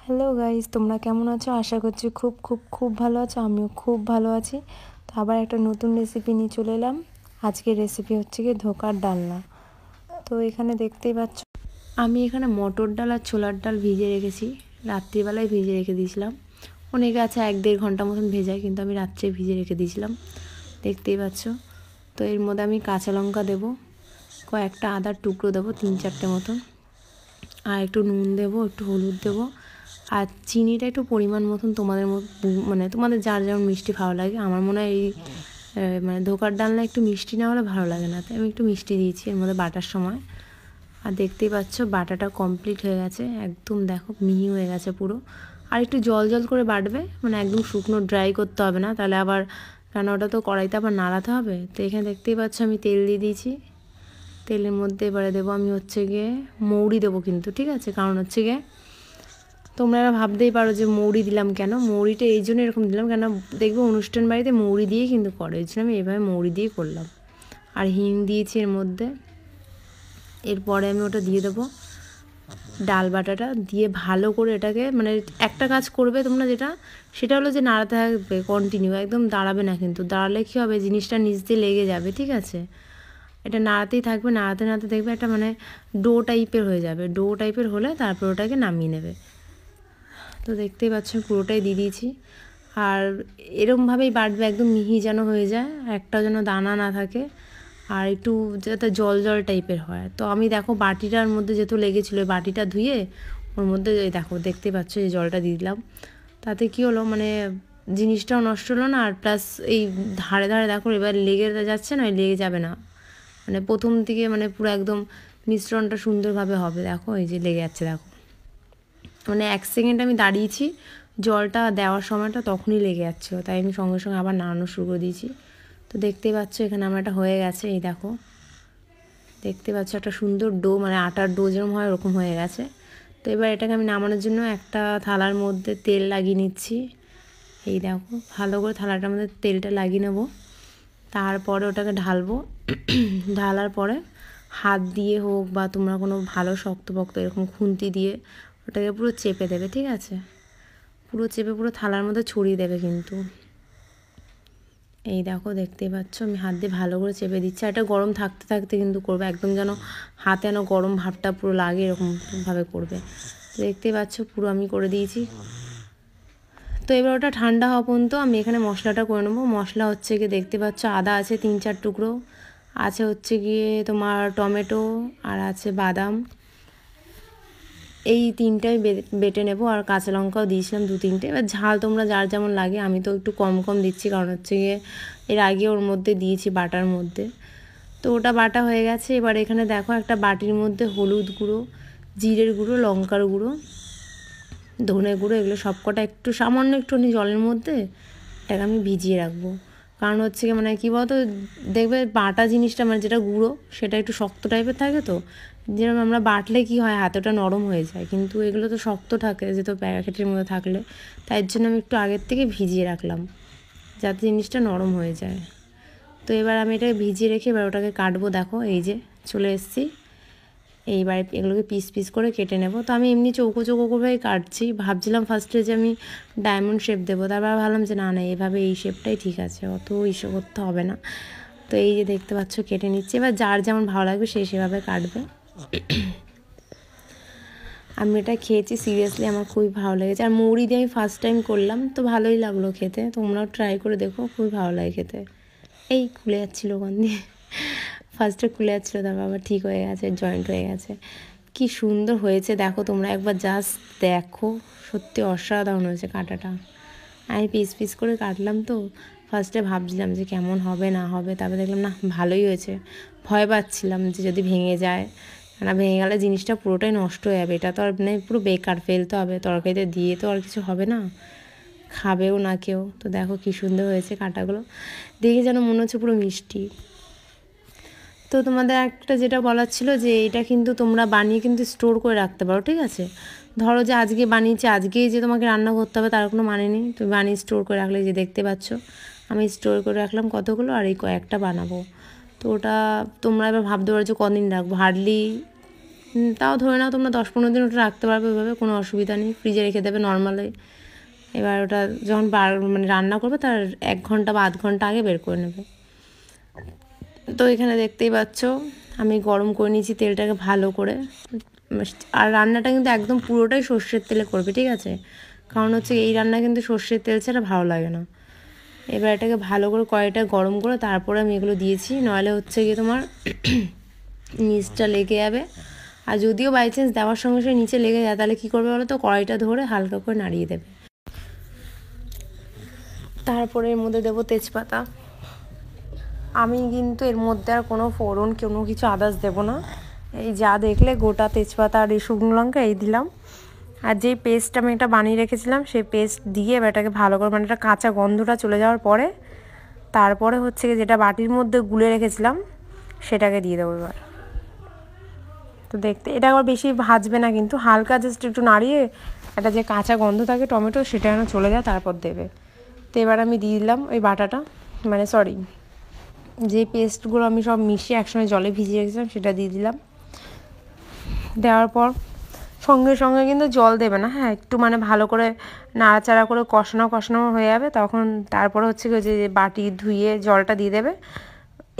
Hello guys, তোমরা কেমন আছো? আশা করছি খুব খুব খুব ভালো আছো। আমিও খুব ভালো আছি। তো আবার একটা নতুন রেসিপি নিয়ে চলে এলাম। আজকের রেসিপি হচ্ছে কি ধোকার ডালনা। তো এখানে দেখতেই পাচ্ছ, আমি এখানে মটর ডাল আর ছোলার ডাল ভিজিয়ে রেখেছি। রাত্রিবেলায় ভিজিয়ে রেখে দিয়েছিলাম। অনেকে আছে 1-1.5 ঘন্টা মতন ভেজায়, কিন্তু আমি রাত্রে ভিজিয়ে রেখে দিয়েছিলাম। দেখতেই পাচ্ছ। তো এর মধ্যে আমি কাঁচা লঙ্কা দেবো, কয়েকটা আদার টুকরো দেবো 3-4টে মতন, আর একটু নুন দেবো, একটু হলুদ দেবো, আর চিনিটা একটু পরিমাণ মতন তোমাদের মানে তোমাদের যার যেমন মিষ্টি ভালো লাগে। আমার মনে হয় এই মানে ধোকার ডালনা একটু মিষ্টি না হলে ভালো লাগে না, তাই আমি একটু মিষ্টি দিয়েছি এর মধ্যে বাটার সময়। আর দেখতেই পাচ্ছ বাটাটা কমপ্লিট হয়ে গেছে, একদম দেখো মিহি হয়ে গেছে পুরো। আর একটু জল জল করে বাটবে, মানে একদম শুকনো ড্রাই করতে হবে না, তাহলে আবার কেন ওটা তো কড়াইতে আবার নাড়াতে হবে। তো এখানে দেখতেই পাচ্ছ আমি তেল দিয়ে দিয়েছি। তেলের মধ্যে এবারে দেবো আমি হচ্ছে গিয়ে মৌরি দেবো কিন্তু, ঠিক আছে? কারণ হচ্ছে গিয়ে তোমরা ভাবতেই পারো যে মৌরি দিলাম কেন। মৌরিটা এই জন্য এরকম দিলাম কেন, দেখবে অনুষ্ঠান বাড়িতে মৌরি দিয়েই কিন্তু করে, এই জন্য আমি এভাবে মৌরি দিয়ে করলাম। আর হিং দিয়েছি এর মধ্যে। এরপরে আমি ওটা দিয়ে দেবো ডাল বাটাটা দিয়ে ভালো করে এটাকে, মানে একটা কাজ করবে তোমরা যেটা, সেটা হলো যে নাড়াতে থাকবে কন্টিনিউ, একদম দাঁড়াবে না। কিন্তু দাঁড়ালে কী হবে, জিনিসটা নিচ দিয়ে লেগে যাবে, ঠিক আছে? এটা নাড়াতেই থাকবে, নাড়াতে নাড়াতে দেখবে একটা মানে ডো টাইপের হয়ে যাবে। ডো টাইপের হলে তারপর ওটাকে নামিয়ে নেবে। তো দেখতেই পাচ্ছ পুরোটাই দিয়ে দিয়েছি। আর এরমভাবেই বাটবে, একদম মিহি যেন হয়ে যায়, একটা যেন দানা না থাকে, আর একটু যাতে জল জল টাইপের হয়। তো আমি দেখো বাটিটার মধ্যে যেহেতু লেগেছিলো, বাটিটা ধুয়ে ওর মধ্যে দেখো দেখতে পাচ্ছ এই জলটা দিয়ে দিলাম। তাতে কী হলো, মানে জিনিসটাও নষ্ট হলো না, আর প্লাস এই ধারে ধারে দেখো এবার লেগে যাচ্ছে না, লেগে যাবে না। মানে প্রথম থেকে মানে পুরো একদম মিশ্রণটা সুন্দরভাবে হবে। দেখো এই যে লেগে যাচ্ছে, দেখো মানে 1 সেকেন্ড আমি দাঁড়িয়েছি জলটা দেওয়ার সময়টা, তখনই লেগে যাচ্ছিলো, তাই আমি সঙ্গে সঙ্গে আবার নাড়ানো শুরু করে দিয়েছি। তো দেখতেই পাচ্ছ এখানে আমার একটা হয়ে গেছে, এই দেখো দেখতে পাচ্ছ একটা সুন্দর ডো, মানে আটার ডো যেরকম হয় ওরকম হয়ে গেছে। তো এবার এটাকে আমি নামানোর জন্য একটা থালার মধ্যে তেল লাগিয়ে নিচ্ছি। এই দেখো ভালো করে থালাটার মধ্যে তেলটা লাগিয়ে নেবো, তারপরে ওটাকে ঢালবো। ঢালার পরে হাত দিয়ে হোক বা তোমরা কোনো ভালো শক্তপোক্ত এরকম খুন্তি দিয়ে ওটাকে পুরো চেপে দেবে, ঠিক আছে? পুরো চেপে পুরো থালার মধ্যে ছড়িয়ে দেবে কিন্তু। এই দেখো দেখতেই পাচ্ছ আমি হাত দিয়ে ভালো করে চেপে দিচ্ছি। আর এটা গরম থাকতে থাকতে কিন্তু করবে, একদম যেন হাতে যেন গরম ভাবটা পুরো লাগে এরকমভাবে করবে। দেখতেই পাচ্ছ পুরো আমি করে দিয়েছি। তো এবার ওটা ঠান্ডা হওয়া পর্যন্ত আমি এখানে মশলাটা করে নেবো। মশলা হচ্ছে গিয়ে দেখতে পাচ্ছ আদা আছে 3-4 টুকরো, আছে হচ্ছে গিয়ে তোমার টমেটো, আর আছে বাদাম, এই 3টাই বেটে নেবো। আর কাঁচা লঙ্কাও দিয়েছিলাম 2-3টে। এবার ঝাল তোমরা যার যেমন লাগে, আমি তো একটু কম কম দিচ্ছি, কারণ হচ্ছে গিয়ে এর আগে ওর মধ্যে দিয়েছি বাটার মধ্যে। তো ওটা বাটা হয়ে গেছে। এবার এখানে দেখো একটা বাটির মধ্যে হলুদ গুঁড়ো, জিরের গুঁড়ো, লঙ্কার গুঁড়ো, ধনে গুঁড়ো, এগুলো সবকটা একটু সামান্য একটুখানি জলের মধ্যে এটাকে আমি ভিজিয়ে রাখবো। কারণ হচ্ছে কি মানে কী বলতো, দেখবে বাটা জিনিসটা মানে যেটা গুঁড়ো সেটা একটু শক্ত টাইপের থাকে, তো যেরকম আমরা বাটলে কী হয় হাতটা নরম হয়ে যায়, কিন্তু এগুলো তো শক্ত থাকে যেহেতু প্যাকেটের মধ্যে থাকলে, তাই জন্য আমি একটু আগের থেকে ভিজিয়ে রাখলাম যাতে জিনিসটা নরম হয়ে যায়। তো এবার আমি এটাকে ভিজিয়ে রেখে এবার ওটাকে কাটবো। দেখো এই যে চলে এসেছি। এইবার এগুলোকে পিস পিস করে কেটে নেব। তো আমি এমনি চৌকো চৌকো করেই কাটছি। ভাবছিলাম ফার্স্টে যে আমি ডায়মন্ড শেপ দেবো, তারপর ভাবলাম যে না না এভাবে এই শেপটাই ঠিক আছে, অত ইস্যু করতে হবে না। তো এই যে দেখতে পাচ্ছ কেটে নিচ্ছি। এবার যার যেমন ভালো লাগবে সে সেভাবে কাটবে। আমি এটা খেয়েছি, সিরিয়াসলি আমার খুবই ভালো লেগেছে। আর মৌরি দিয়ে আমি ফার্স্ট টাইম করলাম, তো ভালোই লাগলো খেতে। তোমরাও ট্রাই করে দেখো, খুবই ভালো লাগে খেতে। এই খুলে যাচ্ছিলো ওখান দিয়ে, ফার্স্টে খুলে যাচ্ছিলো, তারপর আবার ঠিক হয়ে গেছে, জয়েন্ট হয়ে গেছে। কি সুন্দর হয়েছে দেখো, তোমরা একবার জাস্ট দেখো, সত্যি অসাধারণ হয়েছে কাটাটা। আমি পিস পিস করে কাটলাম, তো ফার্স্টে ভাবছিলাম যে কেমন হবে না হবে, তারপর দেখলাম না ভালোই হয়েছে। ভয় পাচ্ছিলাম যে যদি ভেঙে যায়, না ভেঙে গেলে জিনিসটা পুরোটাই নষ্ট হয়ে যাবে, এটা তো আর মানে পুরো বেকার, ফেলতে হবে, তরকারিতে দিয়ে তো আর কিছু হবে না, খাবেও না কেউ। তো দেখো কী সুন্দর হয়েছে কাটাগুলো, দেখে যেন মনে হচ্ছে পুরো মিষ্টি। তো তোমাদের একটা যেটা বলার ছিল যে এটা কিন্তু তোমরা বানিয়ে কিন্তু স্টোর করে রাখতে পারো, ঠিক আছে? ধরো যে আজকে বানিয়েছি আজকেই যে তোমাকে রান্না করতে হবে তার কোনো মানে নেই, তুমি বানিয়ে স্টোর করে রাখলে, যে দেখতে পাচ্ছ আমি স্টোর করে রাখলাম কতগুলো, আর এই কয়েকটা বানাবো। তো ওটা তোমরা এবার ভাবতে পারো যে কদিন রাখবো, হার্ডলি তাও ধরে নাও তোমরা 10-15 দিন ওটা রাখতে পারবে, ওইভাবে কোনো অসুবিধা নেই। ফ্রিজে রেখে দেবে নর্মালি। এবার ওটা যখন মানে রান্না করবে তার 1 ঘন্টা বা আধ ঘন্টা আগে বের করে নেবে। তো এখানে দেখতেই পাচ্ছ আমি গরম করে নিয়েছি তেলটাকে ভালো করে। আর রান্নাটা কিন্তু একদম পুরোটাই সর্ষের তেলে করবে, ঠিক আছে? কারণ হচ্ছে এই রান্না কিন্তু সর্ষের তেল ছাড়া ভালো লাগে না। এবার এটাকে ভালো করে কড়াইটা গরম করে তারপরে আমি এগুলো দিয়েছি, নইলে হচ্ছে গিয়ে তোমার নিচটা লেগে যাবে। আর যদিও বাই চান্স দেওয়ার সঙ্গে সঙ্গে নিচে লেগে যায়, তাহলে কী করবে বলো তো, কড়াইটা ধরে হালকা করে নাড়িয়ে দেবে। তারপরে এর মধ্যে দেবো তেজপাতা। আমি কিন্তু এর মধ্যে আর কোনো ফোড়ন কোনো কিছু আদার্স দেবো না। এই যা দেখলে গোটা তেজপাতা আর এই শুকনো লঙ্কা এই দিলাম। আর যেই পেস্ট আমি এটা বানিয়ে রেখেছিলাম সেই পেস্ট দিয়ে এবার এটাকে ভালো করে, মানে এটা কাঁচা গন্ধটা চলে যাওয়ার পরে তারপরে হচ্ছে যেটা বাটির মধ্যে গুলে রেখেছিলাম সেটাকে দিয়ে দেবো এবার। তো দেখতে এটা আবার বেশি ভাজবে না, কিন্তু হালকা জাস্ট একটু নাড়িয়ে একটা যে কাঁচা গন্ধ থাকে টমেটো সেটা যেন চলে যায় তারপর দেবে। তো এবার আমি দিয়ে দিলাম ওই বাটাটা, মানে সরি যে পেস্টগুলো আমি সব মিশিয়ে একসঙ্গে জলে ভিজিয়ে রেখেছিলাম সেটা দিয়ে দিলাম। দেওয়ার পর সঙ্গে সঙ্গে কিন্তু জল দেবে না, হ্যাঁ একটু মানে ভালো করে নাড়াচাড়া করে কষানো হয়ে যাবে, তখন তারপরে হচ্ছে যে বাটি ধুয়ে জলটা দিয়ে দেবে।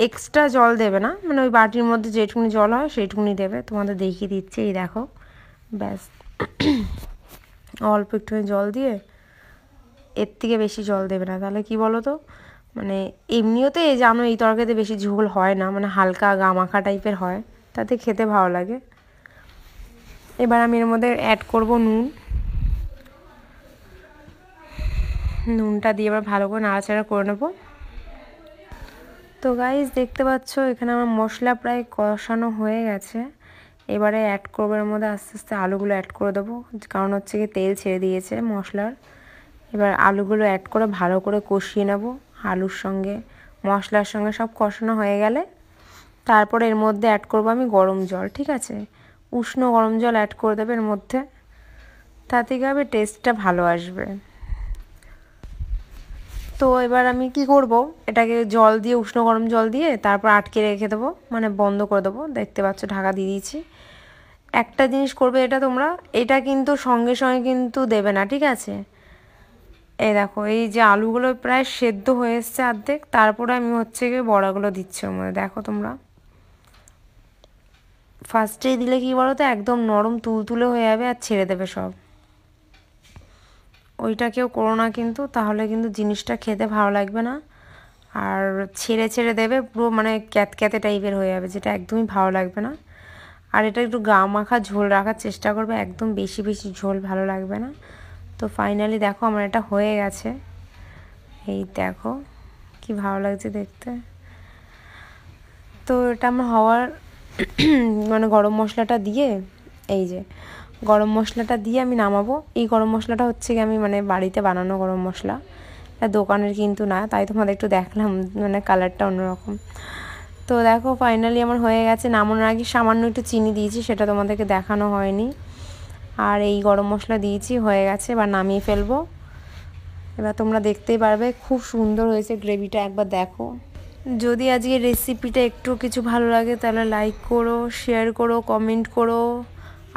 এক্সট্রা জল দেবে না, মানে ওই বাটির মধ্যে যেটুকুনি জল হয় সেইটুকুনি দেবে। তোমাদের দেখিয়ে দিচ্ছি, এই দেখো ব্যাস অল্প একটু জল দিয়ে, এর থেকে বেশি জল দেবে না। তাহলে কি বলো তো, মানে এমনিওতে জানো এই তরকারিতে বেশি ঝোল হয় না, মানে হালকা গামাখা টাইপের হয়, তাতে খেতে ভালো লাগে। এবার আমি এর মধ্যে অ্যাড করব নুনটা দিয়ে এবার ভালো করে নাড়াচাড়া করে নেবো। তো গাইস দেখতে পাচ্ছ এখানে আমার মশলা প্রায় কষানো হয়ে গেছে। এবারে অ্যাড করবো এর মধ্যে আস্তে আস্তে আলুগুলো অ্যাড করে দেবো, কারণ হচ্ছে কি তেল ছেড়ে দিয়েছে মশলার। এবার আলুগুলো অ্যাড করে ভালো করে কষিয়ে নেব। আলুর সঙ্গে মশলার সঙ্গে সব কষানো হয়ে গেলে তারপরে এর মধ্যে অ্যাড করবো আমি গরম জল, ঠিক আছে? উষ্ণ গরম জল অ্যাড করে দেবে এর মধ্যে, তাতে কি হবে টেস্টটা ভালো আসবে। তো এবার আমি কি করব, এটাকে জল দিয়ে উষ্ণ গরম জল দিয়ে তারপর আটকে রেখে দেবো, মানে বন্ধ করে দেবো। দেখতে পাচ্ছ ঢাকা দিয়ে দিয়েছি। একটা জিনিস করবে এটা তোমরা, এটা কিন্তু সঙ্গে সঙ্গে কিন্তু দেবে না, ঠিক আছে? এই দেখো এই যে আলুগুলো প্রায় সেদ্ধ হয়ে এসছে অর্ধেক, তারপরে আমি হচ্ছে গিয়ে বড়াগুলো দিচ্ছি ওর মধ্যে। দেখো তোমরা ফার্স্টেই দিলে কি বলো তো একদম নরম তুলতুলে হয়ে যাবে আর ছেড়ে দেবে সব। ওইটা কেউ করো না কিন্তু, তাহলে কিন্তু জিনিসটা খেতে ভালো লাগবে না। আর ছেড়ে ছেড়ে দেবে পুরো, মানে ক্যাতক্যাতে টাইপের হয়ে যাবে, যেটা একদমই ভালো লাগবে না। আর এটা একটু গা মাখা ঝোল রাখার চেষ্টা করবে, একদম বেশি বেশি ঝোল ভালো লাগবে না। তো ফাইনালি দেখো আমার এটা হয়ে গেছে, এই দেখো কি ভালো লাগছে দেখতে। তো এটা আমার হওয়ার মানে গরম মশলাটা দিয়ে, এই যে গরম মশলাটা দিয়ে আমি নামাবো। এই গরম মশলাটা হচ্ছে কি আমি মানে বাড়িতে বানানো গরম মশলা, এটা দোকানের কিন্তু না, তাই তোমাদের একটু দেখলাম, মানে কালারটা অন্যরকম। তো দেখো ফাইনালি আমার হয়ে গেছে। নামানোর আগে সামান্য একটু চিনি দিয়েছি, সেটা তোমাদেরকে দেখানো হয়নি। আর এই গরম মশলা দিয়েছি, হয়ে গেছে। এবার নামিয়ে ফেলবো। এবার তোমরা দেখতেই পারবে খুব সুন্দর হয়েছে গ্রেভিটা, একবার দেখো। যদি আজকে রেসিপিটা একটু কিছু ভালো লাগে তাহলে লাইক করো, শেয়ার করো, কমেন্ট করো।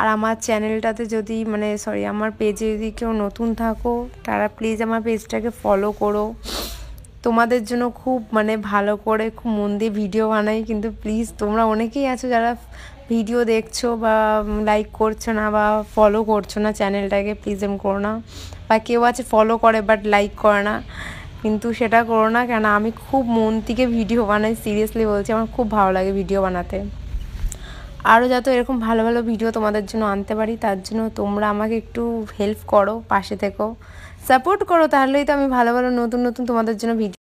আর আমার চ্যানেলটাতে যদি আমার পেজে যদি কেউ নতুন থাকো তারা প্লিজ আমার পেজটাকে ফলো করো। তোমাদের জন্য খুব ভালো করে খুব মন দিয়ে ভিডিও বানাই, কিন্তু প্লিজ তোমরা অনেকেই আছো যারা ভিডিও দেখছো বা লাইক করছো না বা ফলো করছো না চ্যানেলটাকে, প্লিজ এম করো না। বা কেউ আছে ফলো করে বাট লাইক করে না, কিন্তু সেটা করো না, কেন আমি খুব মন থেকে ভিডিও বানাই, সিরিয়াসলি বলছি, আমার খুব ভালো লাগে ভিডিও বানাতে। আরও যাতে এরকম ভালো ভালো ভিডিও তোমাদের জন্য আনতে পারি, তার জন্য তোমরা আমাকে একটু হেল্প করো, পাশে থেকো, সাপোর্ট করো, তাহলেই তো আমি ভালো ভালো নতুন নতুন তোমাদের জন্য ভিডিও